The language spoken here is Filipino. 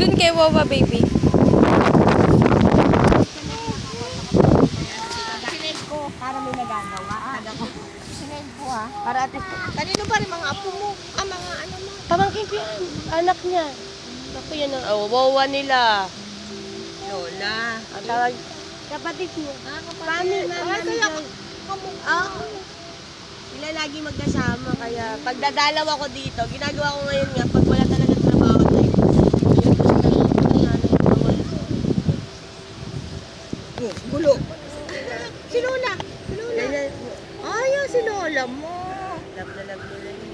Dun kay Wawa, baby. Sinend ko para may nagagawa. Sinend ko para at least. Kanino pa rin mga apo mo? Mga ano mo? Pamangkin ko yan. Anak niya. Ako yan ang Wawa nila. Lola. Ang tawag. Kapatid mo. Mami. Sila lagi magkasama kaya pag dadalaw ako dito, ginagawa ko ngayon nga pag wala talaga trabaho tayo. Gulo. Si Lola. Si Lola. Ayaw si Lola mo. Love na love nila yun.